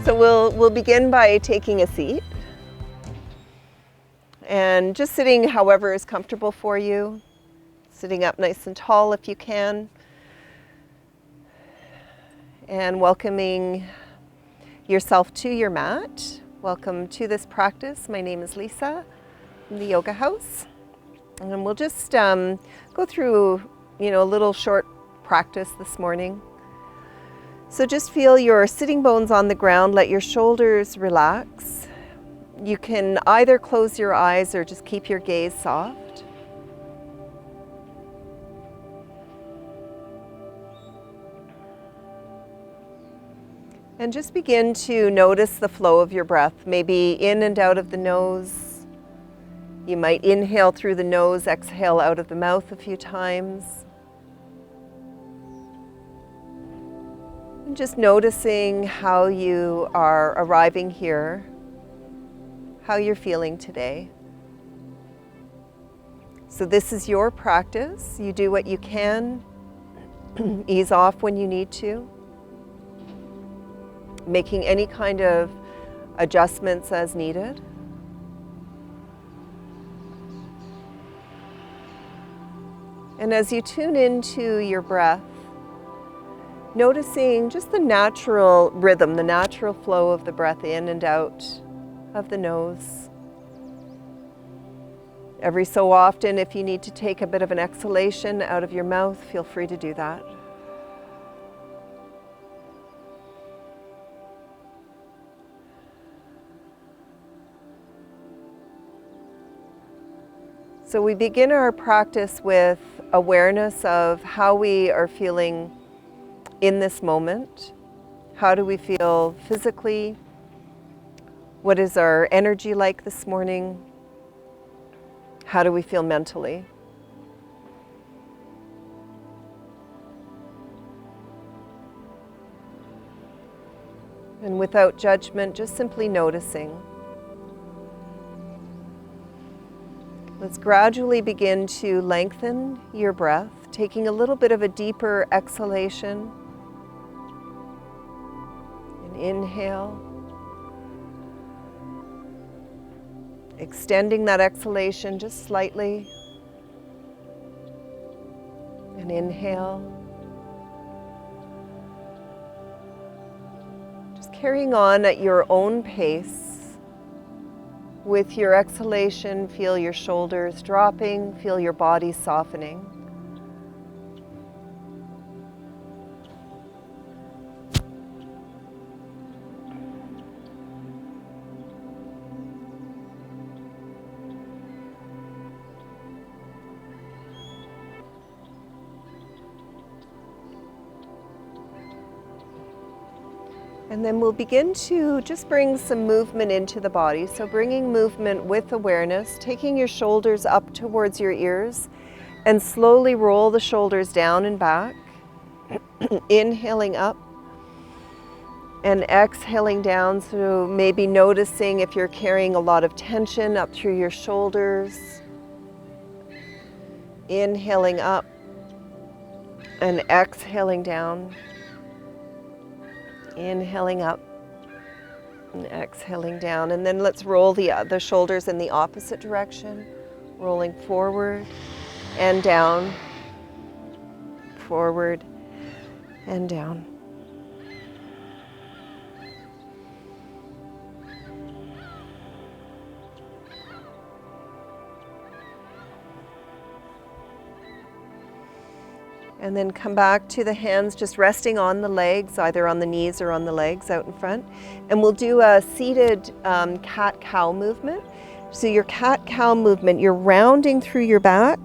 So we'll begin by taking a seat and just sitting however is comfortable for you. Sitting up nice and tall if you can. And welcoming yourself to your mat. Welcome to this practice. My name is Lisa from the Yoga House. And we'll just go through, a little short practice this morning. So just feel your sitting bones on the ground, let your shoulders relax. You can either close your eyes or just keep your gaze soft. And just begin to notice the flow of your breath, maybe in and out of the nose. You might inhale through the nose, exhale out of the mouth a few times. And just noticing how you are arriving here, how you're feeling today. So this is your practice. You do what you can. Ease off when you need to. Making any kind of adjustments as needed. And as you tune into your breath, noticing just the natural rhythm, the natural flow of the breath in and out of the nose. Every so often, if you need to take a bit of an exhalation out of your mouth, feel free to do that. So we begin our practice with awareness of how we are feeling in this moment. How do we feel physically? What is our energy like this morning? How do we feel mentally? And without judgment, just simply noticing. Let's gradually begin to lengthen your breath, taking a little bit of a deeper exhalation. And inhale. Extending that exhalation just slightly. And inhale. Just carrying on at your own pace. With your exhalation, feel your shoulders dropping, feel your body softening. And then we'll begin to just bring some movement into the body. So bringing movement with awareness, taking your shoulders up towards your ears and slowly roll the shoulders down and back. Inhaling up and exhaling down. So maybe noticing if you're carrying a lot of tension up through your shoulders. Inhaling up and exhaling down. Inhaling up and exhaling down. And then let's roll the shoulders in the opposite direction. Rolling forward and down. Forward and down. And then come back to the hands just resting on the legs, either on the knees or on the legs out in front. And we'll do a seated cat-cow movement. So your cat-cow movement, you're rounding through your back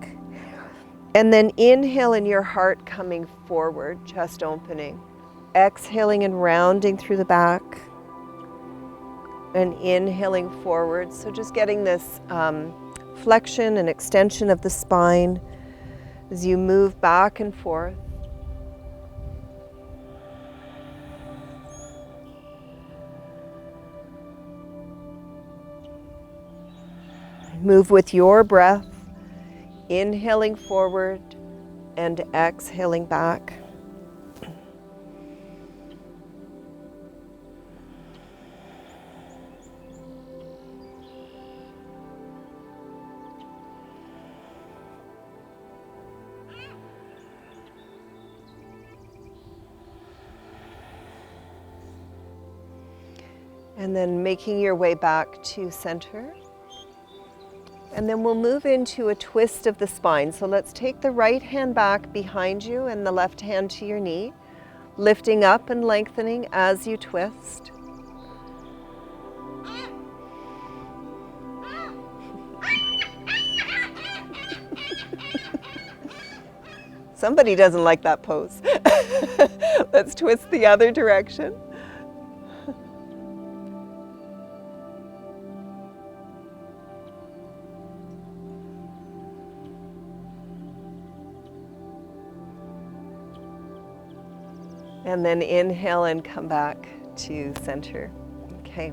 and then inhale in your heart coming forward, chest opening. Exhaling and rounding through the back and inhaling forward. So just getting this flexion and extension of the spine as you move back and forth. Move with your breath, inhaling forward and exhaling back. And then making your way back to center. And then we'll move into a twist of the spine. So let's take the right hand back behind you and the left hand to your knee, lifting up and lengthening as you twist. Somebody doesn't like that pose. Let's twist the other direction. And then inhale and come back to center. Okay.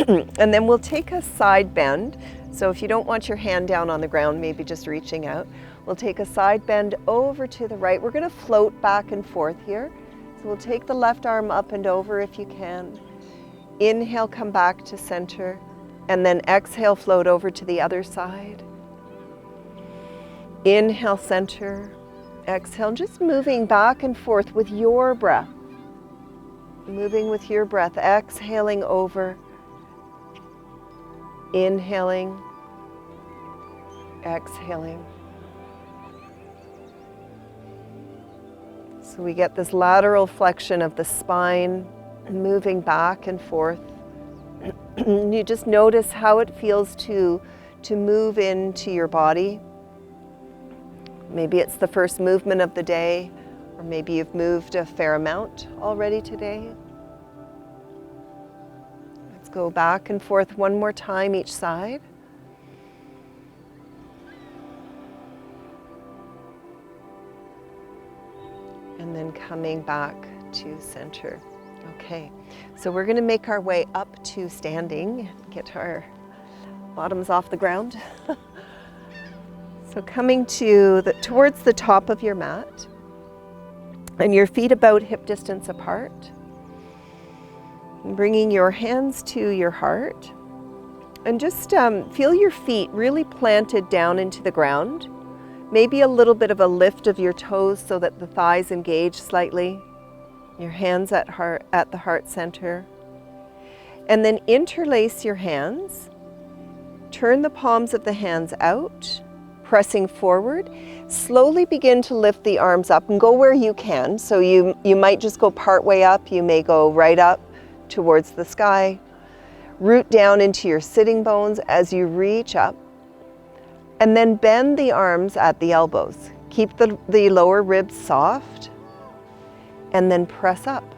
And then we'll take a side bend. So if you don't want your hand down on the ground, maybe just reaching out, we'll take a side bend over to the right. We're going to float back and forth here. So we'll take the left arm up and over if you can. Inhale, come back to center. And then exhale, float over to the other side. Inhale, center. Exhale, just moving back and forth with your breath. Moving with your breath, exhaling over, inhaling, exhaling. So we get this lateral flexion of the spine, moving back and forth. You just notice how it feels to move into your body. Maybe it's the first movement of the day, or maybe you've moved a fair amount already today. Let's go back and forth one more time each side. And then coming back to center. Okay, so we're going to make our way up to standing, get our bottoms off the ground. So coming towards the top of your mat, and your feet about hip distance apart. And bringing your hands to your heart. And just feel your feet really planted down into the ground. Maybe a little bit of a lift of your toes so that the thighs engage slightly. Your hands at the heart center. And then interlace your hands. Turn the palms of the hands out, pressing forward. Slowly begin to lift the arms up and go where you can. So you might just go part way up. You may go right up towards the sky. Root down into your sitting bones as you reach up. And then bend the arms at the elbows. Keep the lower ribs soft. And then press up.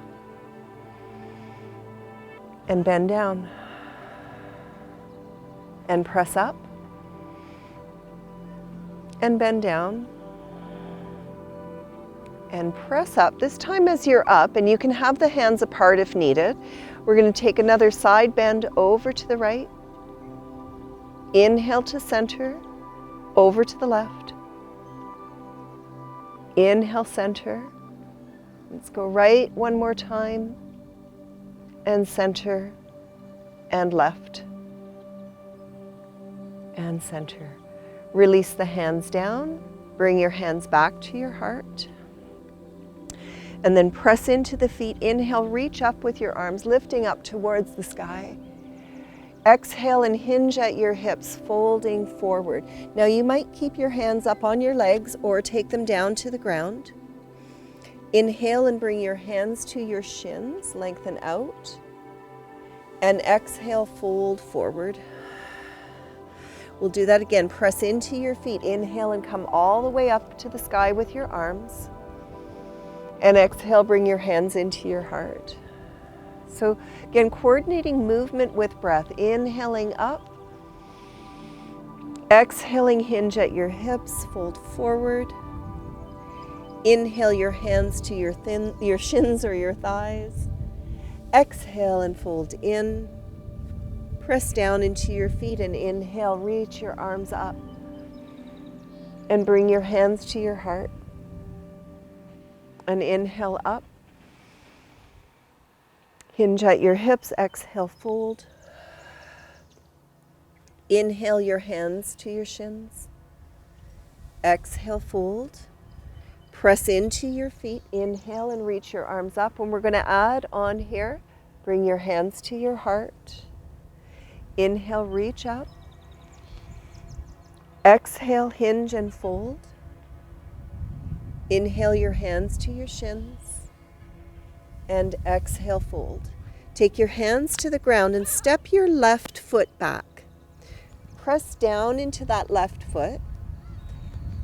And bend down. And press up. And bend down. And press up. This time as you're up, and you can have the hands apart if needed, we're going to take another side bend over to the right. Inhale to center, over to the left. Inhale, center. Let's go right one more time. And center, and left. And center. Release the hands down. Bring your hands back to your heart. And then press into the feet. Inhale, reach up with your arms, lifting up towards the sky. Exhale and hinge at your hips, folding forward. Now you might keep your hands up on your legs or take them down to the ground. Inhale and bring your hands to your shins, lengthen out. And exhale, fold forward. We'll do that again. Press into your feet. Inhale and come all the way up to the sky with your arms. And exhale, bring your hands into your heart. So again, coordinating movement with breath. Inhaling up. Exhaling, hinge at your hips, fold forward. Inhale your hands to your shins or your thighs. Exhale and fold in. Press down into your feet and inhale, reach your arms up. And bring your hands to your heart. And inhale up. Hinge at your hips, exhale, fold. Inhale your hands to your shins. Exhale, fold. Press into your feet, inhale and reach your arms up. And we're going to add on here Bring your hands to your heart. Inhale, reach up. Exhale, hinge and fold. Inhale your hands to your shins. And exhale, fold. Take your hands to the ground and step your left foot back. Press down into that left foot.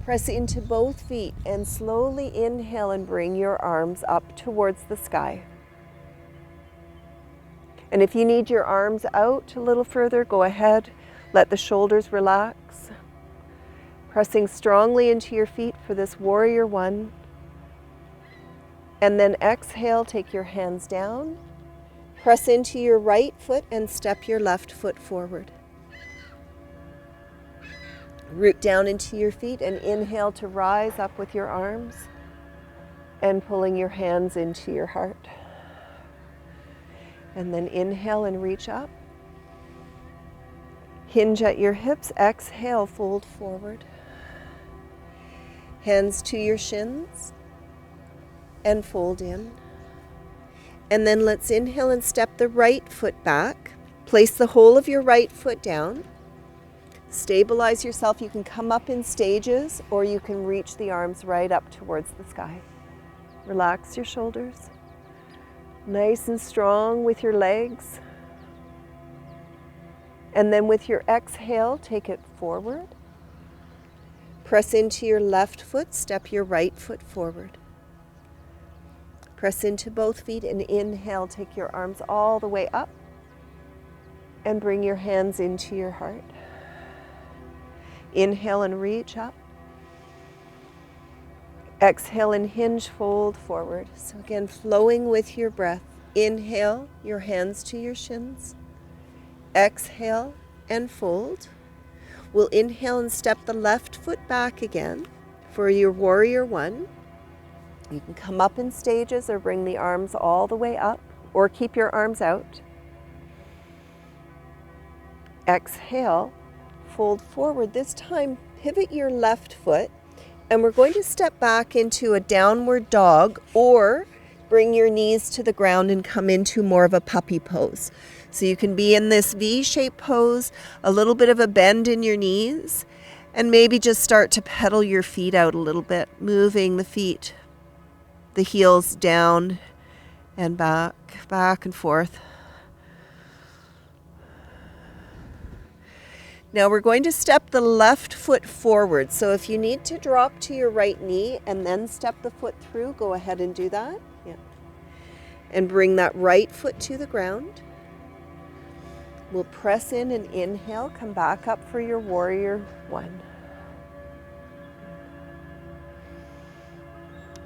Press into both feet and slowly inhale and bring your arms up towards the sky. And if you need your arms out a little further, go ahead. Let the shoulders relax. Pressing strongly into your feet for this warrior one. And then exhale, take your hands down. Press into your right foot and step your left foot forward. Root down into your feet and inhale to rise up with your arms and pulling your hands into your heart. And then inhale and reach up. Hinge at your hips, exhale, fold forward. Hands to your shins and fold in. And then let's inhale and step the right foot back. Place the whole of your right foot down. Stabilize yourself. You can come up in stages or you can reach the arms right up towards the sky. Relax your shoulders. Nice and strong with your legs. And then with your exhale, take it forward. Press into your left foot, step your right foot forward. Press into both feet and inhale, take your arms all the way up and bring your hands into your heart. Inhale and reach up. Exhale and hinge, fold forward. So again, flowing with your breath. Inhale, your hands to your shins. Exhale and fold. We'll inhale and step the left foot back again for your warrior one. You can come up in stages or bring the arms all the way up or keep your arms out. Exhale. Fold forward. This time, pivot your left foot, and we're going to step back into a downward dog or bring your knees to the ground and come into more of a puppy pose. So you can be in this V-shaped pose, a little bit of a bend in your knees, and maybe just start to pedal your feet out a little bit, moving the feet, the heels down and back and forth. Now we're going to step the left foot forward. So if you need to drop to your right knee and then step the foot through, go ahead and do that. Yeah. And bring that right foot to the ground. We'll press in and inhale, come back up for your warrior one.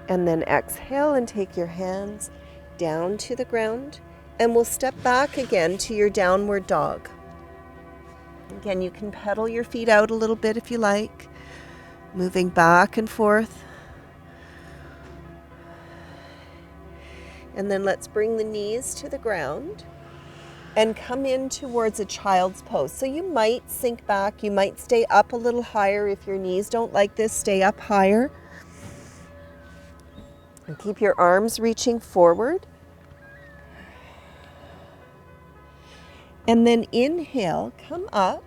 And then exhale and take your hands down to the ground. And we'll step back again to your downward dog. Again, you can pedal your feet out a little bit if you like, moving back and forth. And then let's bring the knees to the ground and come in towards a child's pose. So you might sink back, you might stay up a little higher. If your knees don't like this, stay up higher. And keep your arms reaching forward. And then inhale, come up,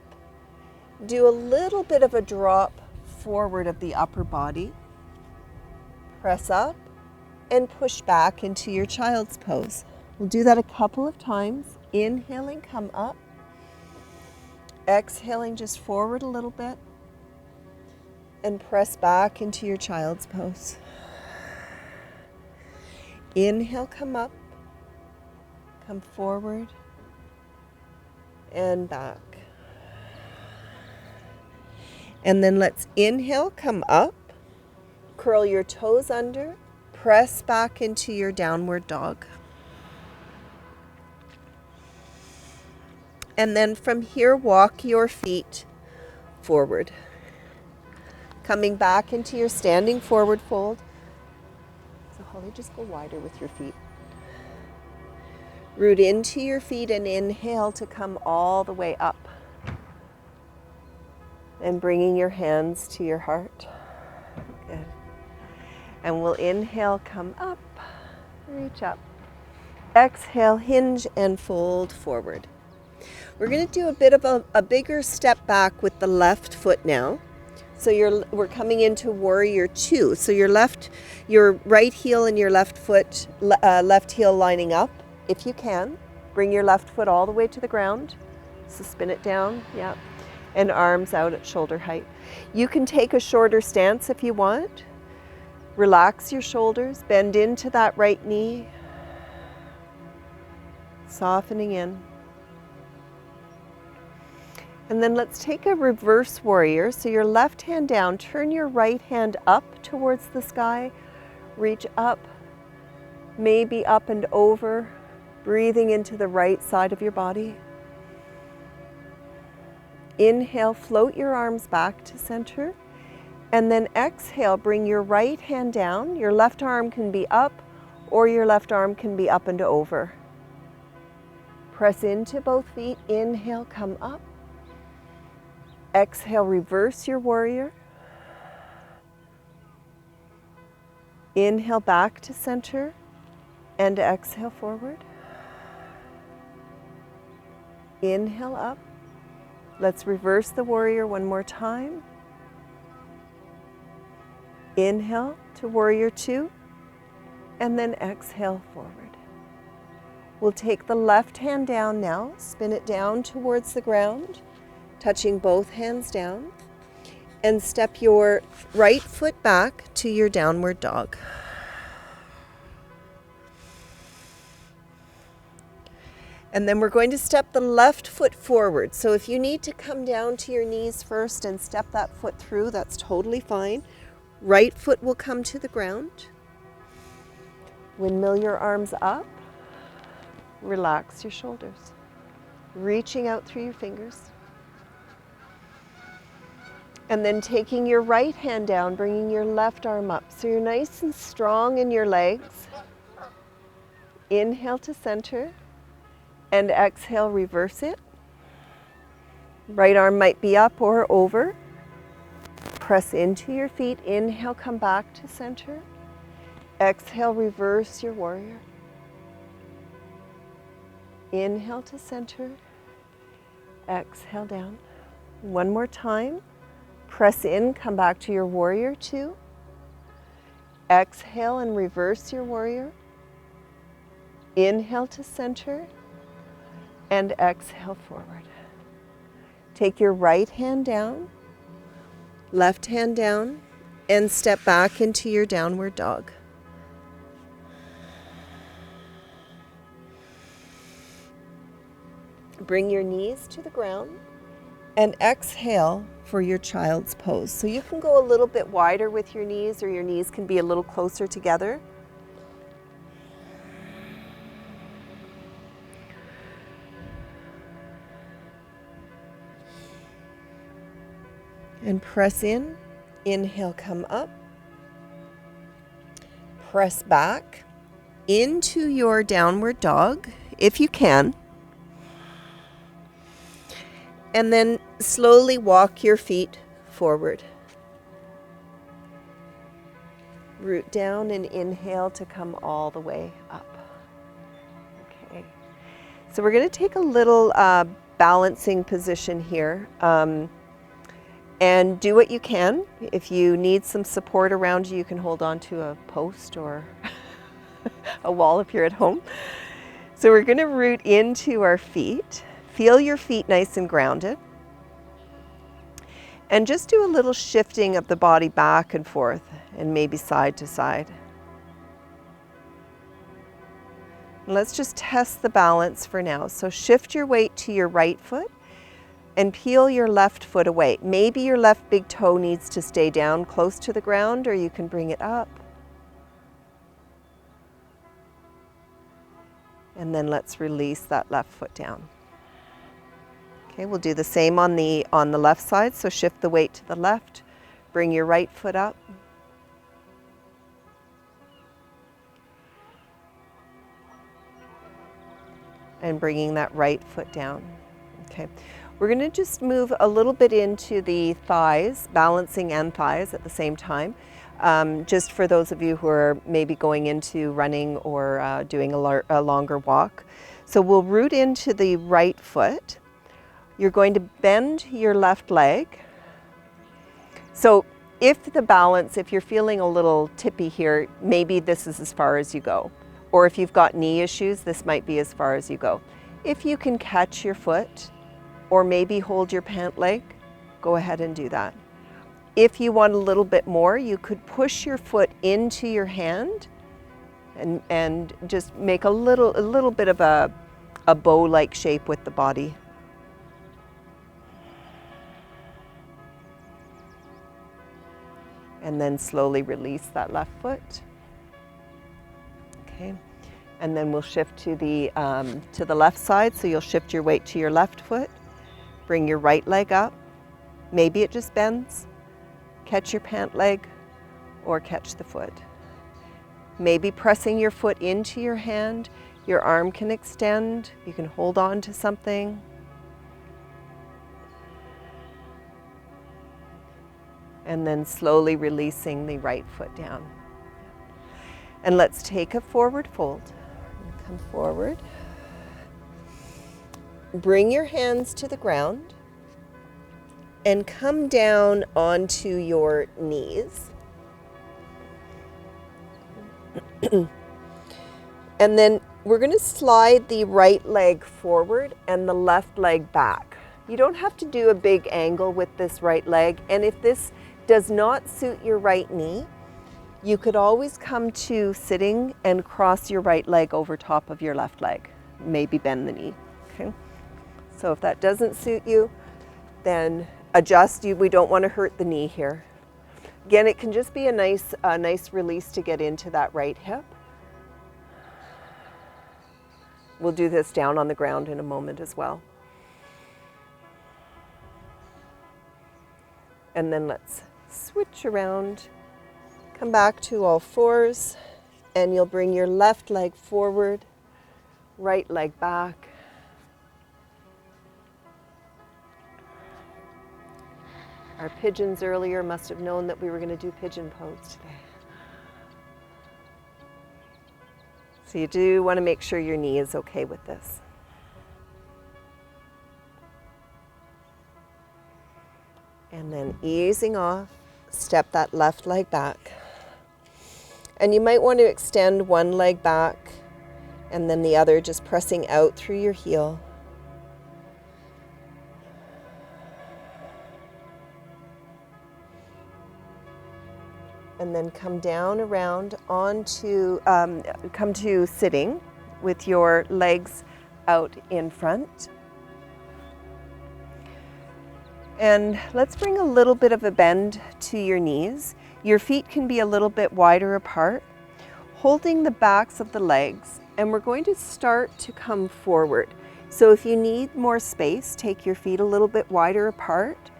do a little bit of a drop forward of the upper body. Press up and push back into your child's pose. We'll do that a couple of times. Inhaling, come up. Exhaling, just forward a little bit. And press back into your child's pose. Inhale, come up. Come forward. And back. And then let's inhale, come up, curl your toes under, press back into your downward dog. And then from here, walk your feet forward. Coming back into your standing forward fold. So Holly, just go wider with your feet. Root into your feet and inhale to come all the way up. And bringing your hands to your heart. Good. And we'll inhale, come up, reach up. Exhale, hinge and fold forward. We're going to do a bit of a bigger step back with the left foot now. So we're coming into warrior two. So your right heel and your left foot, left heel lining up, if you can. Bring your left foot all the way to the ground. So spin it down, yeah. And arms out at shoulder height. You can take a shorter stance if you want. Relax your shoulders, bend into that right knee. Softening in. And then let's take a reverse warrior. So your left hand down, turn your right hand up towards the sky, reach up, maybe up and over, breathing into the right side of your body. Inhale, float your arms back to center. And then exhale, bring your right hand down. Your left arm can be up or your left arm can be up and over. Press into both feet. Inhale, come up. Exhale, reverse your warrior. Inhale back to center and exhale forward. Inhale up. Let's reverse the warrior one more time. Inhale to warrior two and then exhale forward. We'll take the left hand down now, spin it down towards the ground, touching both hands down, and step your right foot back to your downward dog. And then we're going to step the left foot forward. So if you need to come down to your knees first and step that foot through, that's totally fine. Right foot will come to the ground. Windmill your arms up. Relax your shoulders. Reaching out through your fingers. And then taking your right hand down, bringing your left arm up. So you're nice and strong in your legs. Inhale to center. And exhale, reverse it. Right arm might be up or over. Press into your feet. Inhale, come back to center. Exhale, reverse your warrior. Inhale to center. Exhale down. One more time. Press in, come back to your warrior two. Exhale and reverse your warrior. Inhale to center. And exhale forward. Take your right hand down, left hand down, and step back into your downward dog. Bring your knees to the ground and exhale for your child's pose. So you can go a little bit wider with your knees, or your knees can be a little closer together. And press in. Inhale, come up. Press back into your downward dog, if you can. And then slowly walk your feet forward. Root down and inhale to come all the way up. Okay. So we're going to take a little balancing position here. And do what you can. If you need some support around you, you can hold on to a post or a wall if you're at home. So we're going to root into our feet. Feel your feet nice and grounded. And just do a little shifting of the body back and forth and maybe side to side. And let's just test the balance for now. So shift your weight to your right foot. And peel your left foot away. Maybe your left big toe needs to stay down close to the ground, or you can bring it up. And then let's release that left foot down. Okay, we'll do the same on the left side. So shift the weight to the left. Bring your right foot up. And bringing that right foot down. Okay. We're going to just move a little bit into the thighs, balancing and thighs at the same time. just for those of you who are maybe going into running or doing a longer walk. So we'll root into the right foot. You're going to bend your left leg. So if you're feeling a little tippy here, maybe this is as far as you go. Or if you've got knee issues, this might be as far as you go. If you can catch your foot or maybe hold your pant leg, go ahead and do that. If you want a little bit more, you could push your foot into your hand and just make a little bit of a bow-like shape with the body. And then slowly release that left foot. Okay, and then we'll shift to the left side. So you'll shift your weight to your left foot. Bring your right leg up. Maybe it just bends. Catch your pant leg or catch the foot. Maybe pressing your foot into your hand. Your arm can extend. You can hold on to something. And then slowly releasing the right foot down. And let's take a forward fold. Come forward. Bring your hands to the ground and come down onto your knees. And then we're going to slide the right leg forward and the left leg back. You don't have to do a big angle with this right leg, and if this does not suit your right knee, you could always come to sitting and cross your right leg over top of your left leg. Maybe bend the knee. Okay. So if that doesn't suit you, then adjust. We don't want to hurt the knee here. Again, it can just be a nice release to get into that right hip. We'll do this down on the ground in a moment as well. And then let's switch around, come back to all fours, and you'll bring your left leg forward, right leg back. Our pigeons earlier must have known that we were going to do pigeon pose today. So you do want to make sure your knee is okay with this. And then easing off, step that left leg back. And you might want to extend one leg back and then the other, just pressing out through your heel. And then come down around onto, come to sitting with your legs out in front. And let's bring a little bit of a bend to your knees. Your feet can be a little bit wider apart, holding the backs of the legs, and we're going to start to come forward. So if you need more space, take your feet a little bit wider apart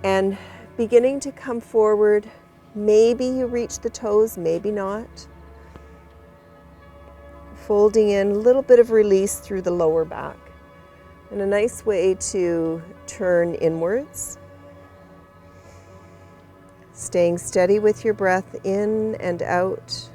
and beginning to come forward. Maybe you reach the toes, maybe not. Folding in a little bit of release through the lower back. And a nice way to turn inwards. Staying steady with your breath in and out.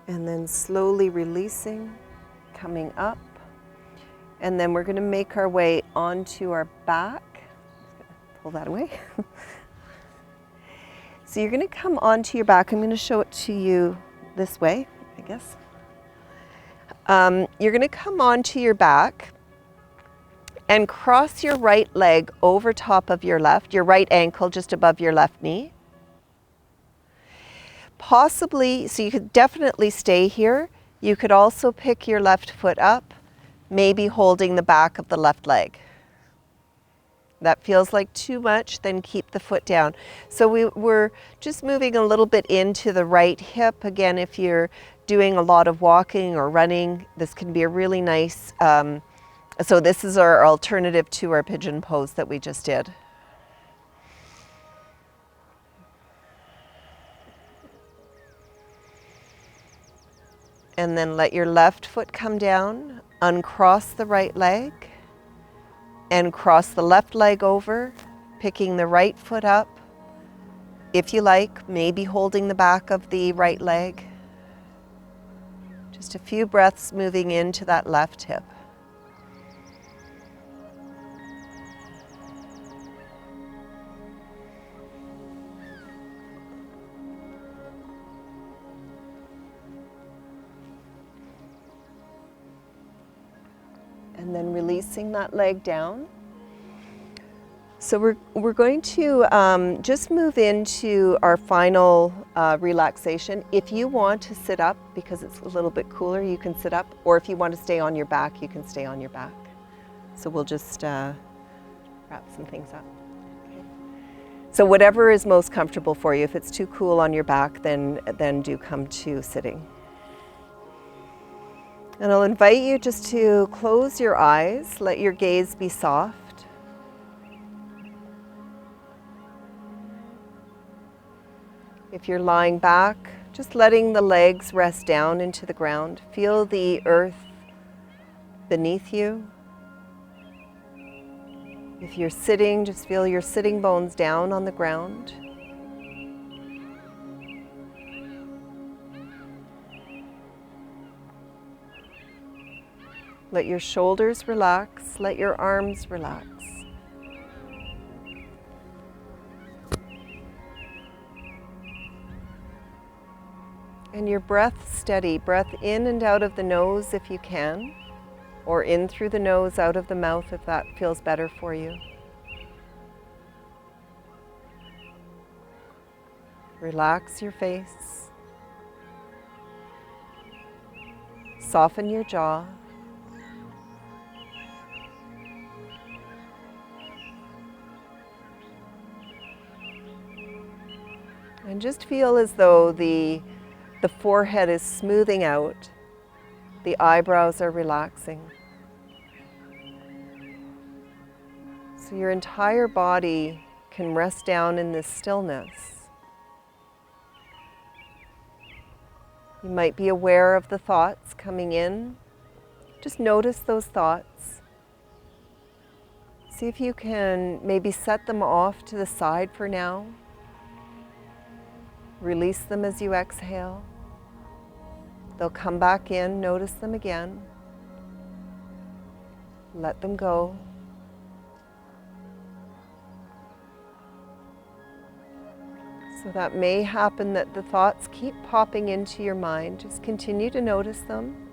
And then slowly releasing, coming up. And then we're going to make our way onto our back. Pull that away. So you're going to come onto your back. I'm going to show it to you this way, I guess. You're going to come onto your back and cross your right leg over top of your right ankle just above your left knee. Possibly, so you could definitely stay here. You could also pick your left foot up, maybe holding the back of the left leg. That feels like too much, then keep the foot down. So we're just moving a little bit into the right hip. Again, if you're doing a lot of walking or running, this can be a really nice, so this is our alternative to our pigeon pose that we just did. And then let your left foot come down, uncross the right leg, and cross the left leg over, picking the right foot up. If you like, maybe holding the back of the right leg. Just a few breaths moving into that left hip. And then releasing that leg down. So we're going to just move into our final relaxation. If you want to sit up, because it's a little bit cooler, you can sit up. Or if you want to stay on your back, you can stay on your back. So we'll just wrap some things up. Okay. So whatever is most comfortable for you. If it's too cool on your back, then do come to sitting. And I'll invite you just to close your eyes, let your gaze be soft. If you're lying back, just letting the legs rest down into the ground. Feel the earth beneath you. If you're sitting, just feel your sitting bones down on the ground. Let your shoulders relax, let your arms relax. And your breath steady, breath in and out of the nose if you can, or in through the nose, out of the mouth if that feels better for you. Relax your face. Soften your jaw. And just feel as though the forehead is smoothing out, the eyebrows are relaxing. So your entire body can rest down in this stillness. You might be aware of the thoughts coming in. Just notice those thoughts. See if you can maybe set them off to the side for now. Release them as you exhale. They'll come back in, notice them again. Let them go. So that may happen that the thoughts keep popping into your mind. Just continue to notice them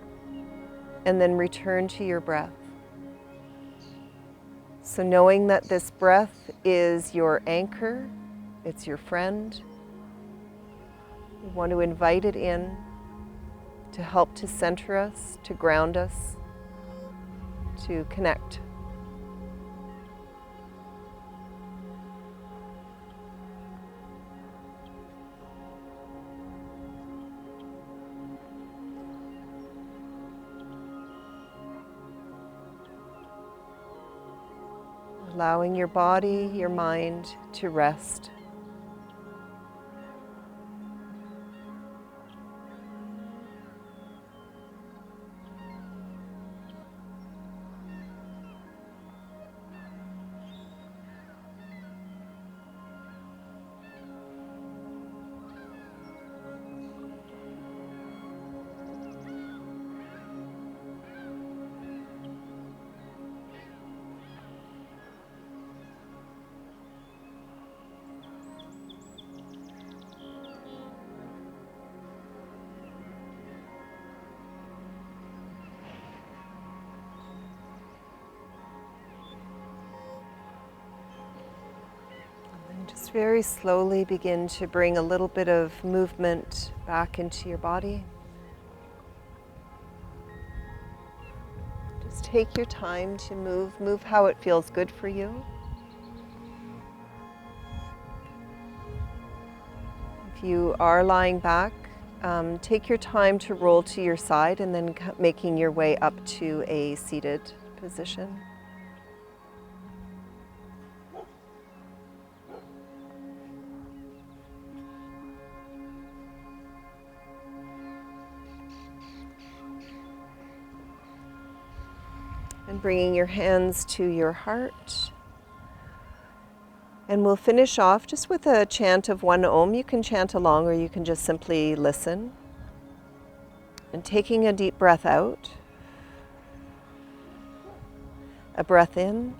and then return to your breath. So knowing that this breath is your anchor, it's your friend, we want to invite it in to help to center us, to ground us, to connect. Allowing your body, your mind to rest. Just very slowly begin to bring a little bit of movement back into your body. Just take your time to move how it feels good for you. If you are lying back, take your time to roll to your side and then making your way up to a seated position. And bringing your hands to your heart. And we'll finish off just with a chant of one Om. You can chant along or you can just simply listen. And taking a deep breath out. A breath in.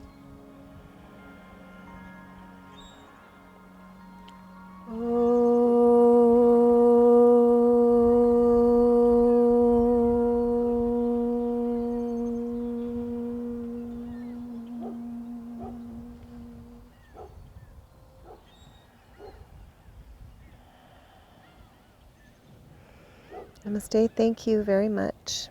Namaste. Thank you very much.